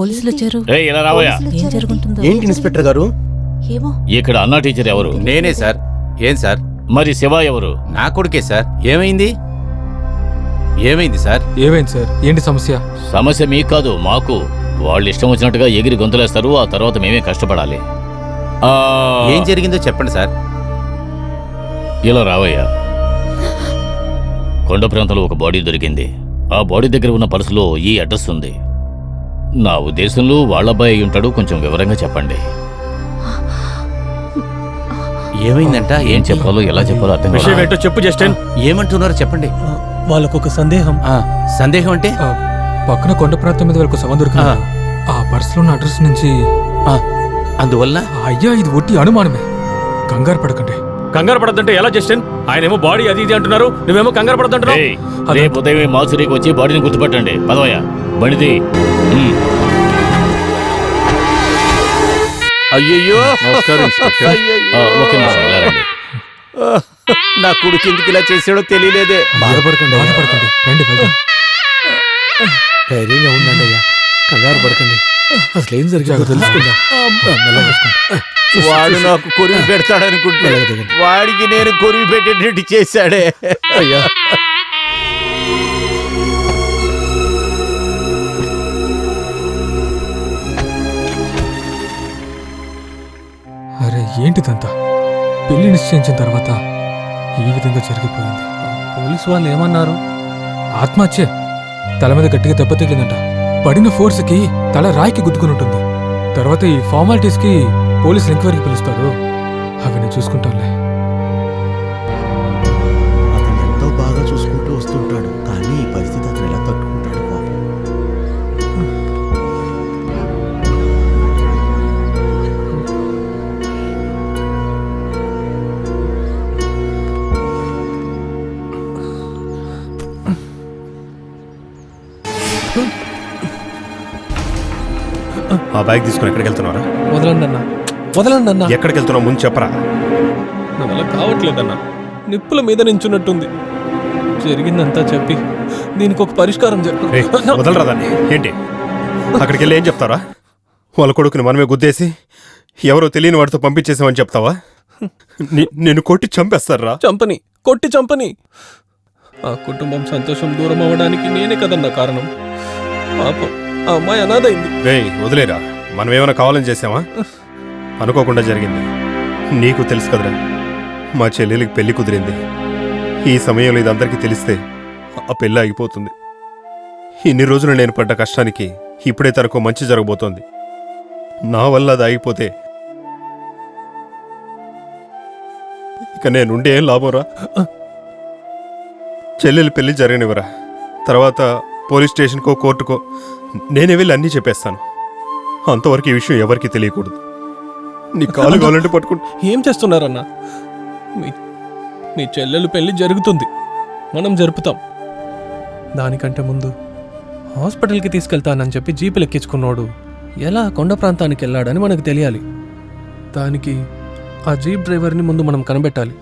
పోలీసులు వచ్చారు. ఇలా రావయ్యా. ఏం జరుగుతుందో. ఏంటి ఇన్స్పెక్టర్ గారు? ఏమో. ఇక్కడ అన్నా టీచర్ ఎవరు? నేనే సార్. ఏం సార్? మరి శివ ఎవరు? నా కొడుకే సార్. ఏమైంది సార్? ఏమైంది సార్? ఏంటి సమస్య? సమస్య మీకు కాదు, మాకు. వాళ్ళు ఇష్టం వచ్చినట్టుగా ఎగిరి గొంతులేస్తారు, ఆ తర్వాత మేమే కష్టపడాలి. ఏం జరిగిందో చెప్పండి సార్. ఇలా రావయ్యా. కొండ ప్రాంతంలో ఒక బాడీ దొరికింది. ఆ బాడీ దగ్గర ఉన్న పర్సులో ఈ అడ్రస్ ఉంది. నా ఉద్దేశంలో వాళ్ళ అబ్బాయి అయి ఉంటాడు. కొంచెం వివరంగా చెప్పండి. ఏమైందంట? ఏం చెప్పాలో ఎలా చెప్పాలో అర్థం విషయం ఏంటో చెప్పు జస్టిన్. ఏమంటున్నారో చెప్పండి. వాళ్ళకొక సందేహం. సందేహం అంటే? పక్కన కొండ ప్రాంతం మీద వాళ్ళకు శవం దొరికింది. ఆ పర్సులో ఉన్న అడ్రస్ నుంచి. అందువల్ల అయ్యా, ఇది ఒట్టి అనుమానమే. కంగారు పడకండి. కంగారు పడద్దంటే ఎలా జస్టిన్? ఆయనేమో బాడీ అది ఇది అంటున్నారు, నువ్వేమో కంగారు పడద్దంటున్నావు. రేపు ఉదయం మాసురికి వచ్చి బాడీని గుర్తుపట్టండి. పదవయ్యా, బండిది. అయ్యయ్యో, నమస్కారం ఇన్స్పెక్టర్. ఓకే, నా కొడుకు ఎందుకు ఇలా చేసాడో తెలియలేదే. బాధపడకండి. రండి వెళ్దాం. ధైర్యంగా ఉందండి అయ్యా, కంగారు పడకండి. అసలు ఏం జరిగిందో తెలుసుకుందాం. వాడు నాకు కొరివి పెడతాడనుకుంటే వాడికి నేను కొరివి పెట్టేటట్టు చేశాడే. అయ్యా, అరే, ఏంటిదంతా? పెళ్లి నిశ్చయించిన తర్వాత ఈ విధంగా జరిగిపోయింది. పోలీసు వాళ్ళు ఏమన్నారు? ఆత్మహత్య. తల మీద గట్టిగా దెబ్బ తగిలిందంట. పడిన ఫోర్స్కి తల రాయికి గుద్దుకుని ఉంటుంది. తర్వాత ఈ ఫార్మాలిటీస్కి పోలీసులు ఎంక్వైరీకి పిలుస్తారు. అవి నేను చూసుకుంటానులే. అతను ఎంతో బాగా చూసుకుంటూ వస్తుంటాడు, కానీ ఈ పరిస్థితి అతను ఎలా తట్టుకుంటాడు? ఆ బ్యాగ్ తీసుకుని ఎక్కడికి వెళ్తున్నారా? వదలండి అన్న. ఎక్కడికి వెళ్తున్నావు ముందు చెప్పరా. నా వల్ల కావట్లేదన్నా. నిప్పుల మీద నించున్నట్టుంది. జరిగిందంతా చెప్పి దీనికి ఒక పరిష్కారం వదలరా దాన్ని. ఏంటి అక్కడికి వెళ్ళి ఏం చెప్తారా? వాళ్ళ కొడుకుని మనమే గుద్దేసి ఎవరో తెలియని వాడితో పంపించేసామని చెప్తావా? నేను కొట్టి చంపేస్తారా? కొట్టి చంపని. ఆ కుటుంబం సంతోషం దూరం అవ్వడానికి నేనే కదన్నా కారణం. పాపం ఆ అమ్మాయి అనాథైంది. వదిలేరా. మనం ఏమైనా కావాలని చేసామా? అనుకోకుండా జరిగింది. నీకు తెలుసు కదరా, మా చెల్లెలికి పెళ్లి కుదిరింది. ఈ సమయంలో ఇది అందరికీ తెలిస్తే ఆ పెళ్ళి ఆగిపోతుంది. ఇన్ని రోజులు నేను పడ్డ కష్టానికి ఇప్పుడే తనకు మంచి జరగబోతోంది. నా వల్ల అది ఆగిపోతే ఇక నేనుండే ఏం లాభంరా? చెల్లెలి పెళ్లి జరగనివరా. తర్వాత పోలీస్ స్టేషన్కో కోర్టుకో నేనే వెళ్ళి అన్నీ చెప్పేస్తాను. అంతవరకు ఈ విషయం ఎవరికి తెలియకూడదు. నీ కాలు కావాలంటే పట్టుకుంటా. ఏం చేస్తున్నారన్నా? నీ చెల్లెలు పెళ్లి జరుగుతుంది, మనం జరుపుతాం. దానికంటే ముందు హాస్పిటల్కి తీసుకెళ్తానని చెప్పి జీపులు ఎక్కించుకున్నాడు ఎలా కొండ ప్రాంతానికి వెళ్ళాడని మనకు తెలియాలి. దానికి ఆ జీప్ డ్రైవర్ని ముందు మనం కనిపెట్టాలి.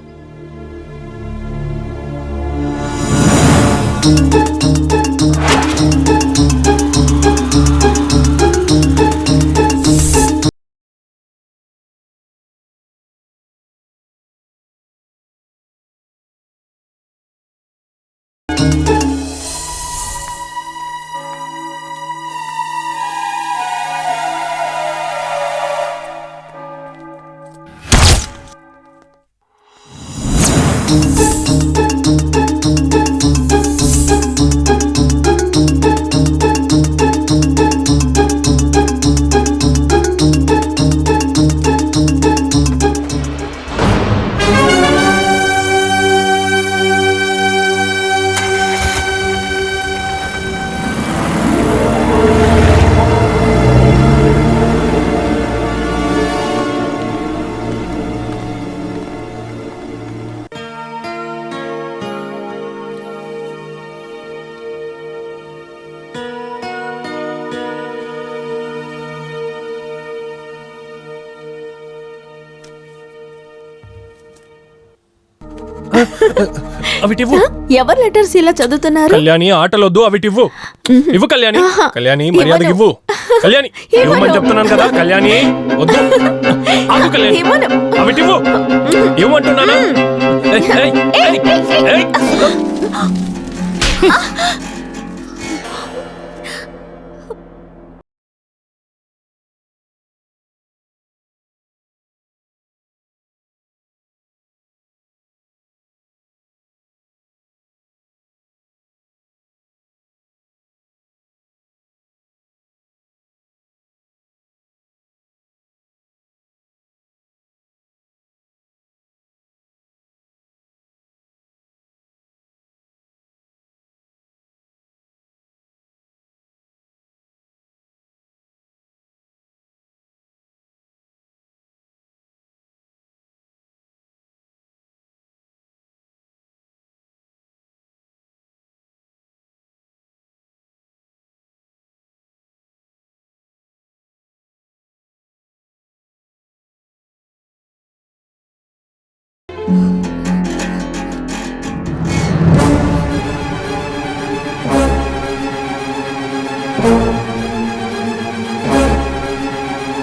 అవిటివ్వు. ఎవరు లెటర్స్ ఇలా చదువుతున్నారు? కళ్యాణి ఆటలొద్దు, అవిటివ్వు. ఇవ్వు కళ్యాణి. కళ్యాణి మర్యాదకి ఇవ్వు. కళ్యాణి ఇవ్వమని చెప్తున్నాను కదా కళ్యాణి వద్దు ఆగు కళ్యాణి ఏమను? అవి ఇవ్వు ఇవ్వమంటున్నానా ఏయ్, ఏయ్, ఏయ్, ఏయ్.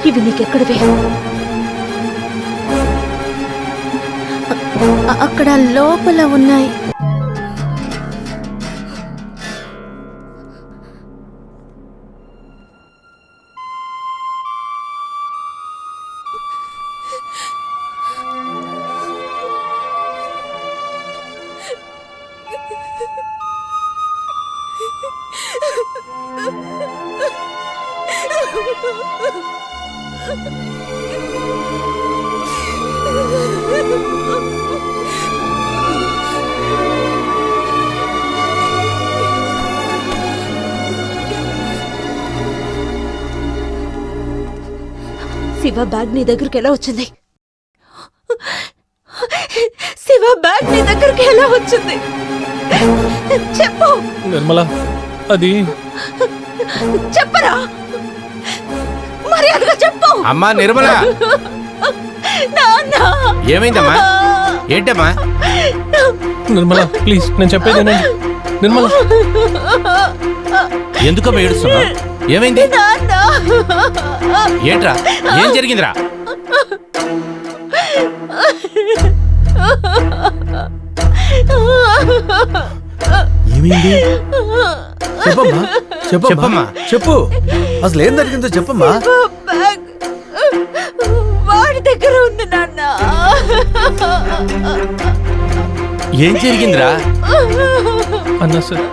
ఇవి నీకెక్కడివే? అక్కడ లోపల ఉన్నాయి. శివ బ్యాగ్ నీ దగ్గరికి ఎలా వచ్చింది? శివ బ్యాగ్ నీ దగ్గరికి ఎలా వచ్చింది? చెప్పు నిర్మల, అది చెప్పరా, మర్యాదగా చెప్పు. అమ్మా నిర్మల, నాన్న, ఏమైందమ్మా? ఏంటమ్మా? నిర్మల ప్లీజ్ నేను చెప్పేదేనండి. నిర్మల ఎందుకమ్మా ఏడుస్తున్నా? ఏమైంది? నాన్న, ఏంట్రా, ఏం జరిగిందిరా? ఏమైంది? చెప్పమ్మా చెప్పమ్మా. చెప్పు, అసలు ఏం జరిగిందో చెప్పమ్మా. బ్యాగ్ వాడి దగ్గర ఉంది నాన్న. ఏం జరిగిందిరా? అన్నా సార్,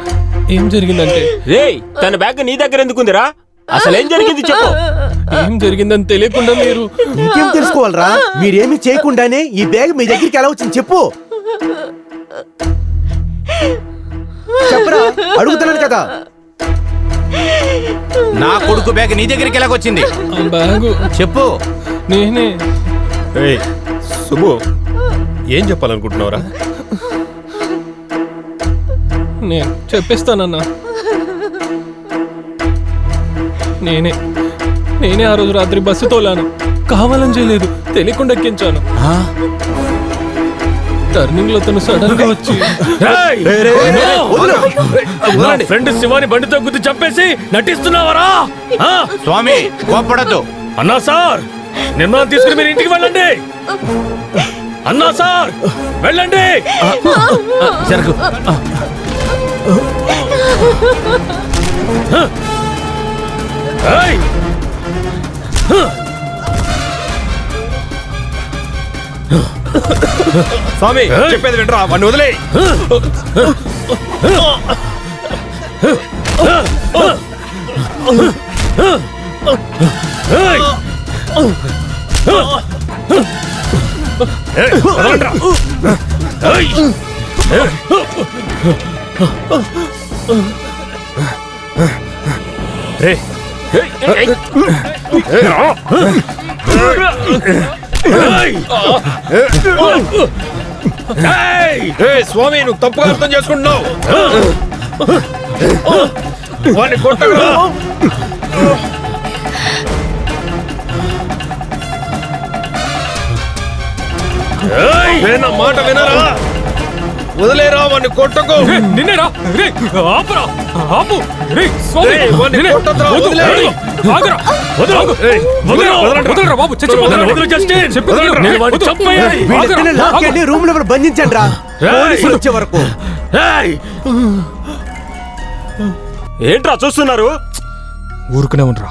ఏం జరిగిందంటే రేయ్, తన బ్యాగ్ నీ దగ్గర ఎందుకుందిరా? అసలు ఏం జరిగింది చెప్పు. ఏం జరిగిందని తెలియకుండా మీరు ఇంకేం తెలుసుకోవాలరా? మీరేమి చేయకుండానే ఈ బ్యాగ్ మీ దగ్గరికి ఎలా వచ్చింది చెప్పు. చెప్పరా, అడుగుతున్నాను కదా. నా కొడుకు బ్యాగ్ నీ దగ్గరికి ఎలాగొచ్చింది? ఆ బ్యాగు చెప్పు. నేనే. ఏయ్ సుబ్బు, ఏం చెప్పాలనుకుంటున్నావురా? నేను చెప్పేస్తానన్నా. నేనే ఆ రోజు రాత్రి బస్సు తోలాను. కావాలని చేయలేదు, తెలియకుండా ఎక్కించాను. టర్నింగ్ లో తను సడన్ గా వచ్చి ఫ్రెండ్ శివాని బండితో గుద్ది చంపేసి నటిస్తున్నావరా? స్వామి కోపడద్దు. అన్నా సార్, నిర్మాణం తీసుకుని మీరు ఇంటికి వెళ్ళండి. అన్నా సార్ వెళ్ళండి. జరుగు. ఏయ్! స్వామి చెప్పేది వినరా, వాడిని వదిలే. స్వామి, నువ్వు తప్పుగా అర్థం చేసుకుంటున్నావు. వాడిని కొట్టగా నా మాట వినరా? వదిలేరా వాడిని కొట్టకు. నిన్నేరా రేయ్, ఆపురా ఆపు రేయ్, స్వామి, రేయ్, వాడిని నిన్నే. కొట్టొద్దురా, వద్దు, వదిలేయ్. ఆగురా, వదలు, ఆగు. వదలరా బాబు, చచ్చిపోతాడు. చెప్పేది విను. వద్దు. ఆగు. రూమ్ లో బంధించండి రా పోలీసులు వచ్చే వరకు. ఏంట్రా చూస్తున్నారు? ఊరుకునే ఉండరా.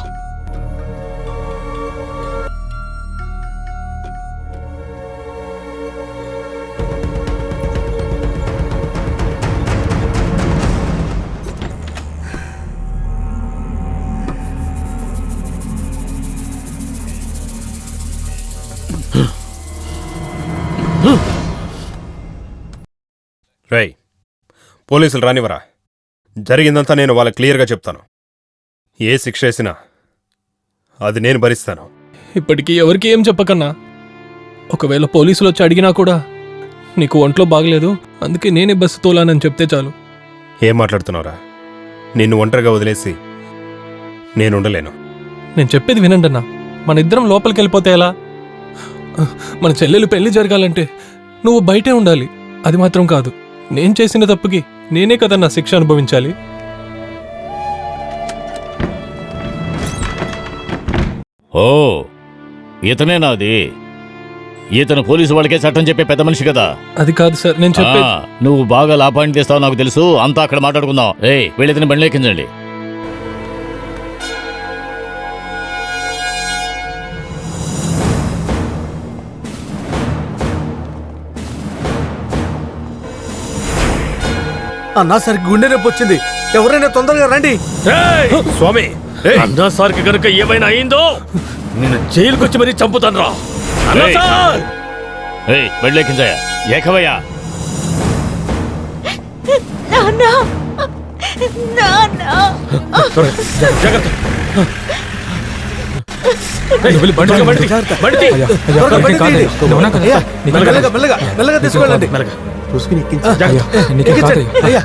రై పోలీసులు రానివరా. జరిగిందంతా నేను వాళ్ళకి క్లియర్గా చెప్తాను. ఏ శిక్ష వేసినా అది నేను భరిస్తాను. ఇప్పటికీ ఎవరికి ఏం చెప్పకన్నా. ఒకవేళ పోలీసులు వచ్చి అడిగినా కూడా నీకు ఒంట్లో బాగలేదు అందుకే నేనే బస్సు తోలానని చెప్తే చాలు. ఏం మాట్లాడుతున్నావురా? నిన్ను ఒంటరిగా వదిలేసి నేను ఉండలేను. నేను చెప్పేది వినండి అన్నా. మన ఇద్దరం లోపలికి వెళ్ళిపోతే ఎలా? మన చెల్లెలు పెళ్లి జరగాలంటే నువ్వు బయటే ఉండాలి. అది మాత్రం కాదు, నేను చేసిన తప్పుకి నేనే కదన్నా శిక్ష అనుభవించాలి. ఓ ఇతనే నాది. ఇతను పోలీసు వాళ్ళకే చట్టం చెప్పే పెద్ద మనిషి కదా. అది కాదు సార్ నేను చెప్పేది. నువ్వు బాగా లాభాన్ని తెస్తావు నాకు తెలుసు. అంతా అక్కడ మాట్లాడుకుందాం. వీళ్ళు ఇతని బండి ఎక్కించండి. అన్నా సార్ గుండె నొప్పి వచ్చింది, ఎవరైనా తొందరగా రండి. స్వామి అన్నా సార్కి కనుక ఏమైనా అయిందో నేను జైలుకి వచ్చి మరీ చంపుతాను రా. బండి ఎక్కించాయా ఏకవయ్యా. నాన్న నాన్న నువ్వు వెళ్ళి బండి దిగు, బండి దిగు. అయ్యా, అయ్యా, నీకేం కాదయ్యా. నువ్వు ఉన్నా కదా. నీకేం కాదు. మెల్లగా మెల్లగా మెల్లగా తీసుకెళ్ళండి. అయ్యా, నీకేం కాదయ్యా. అయ్యా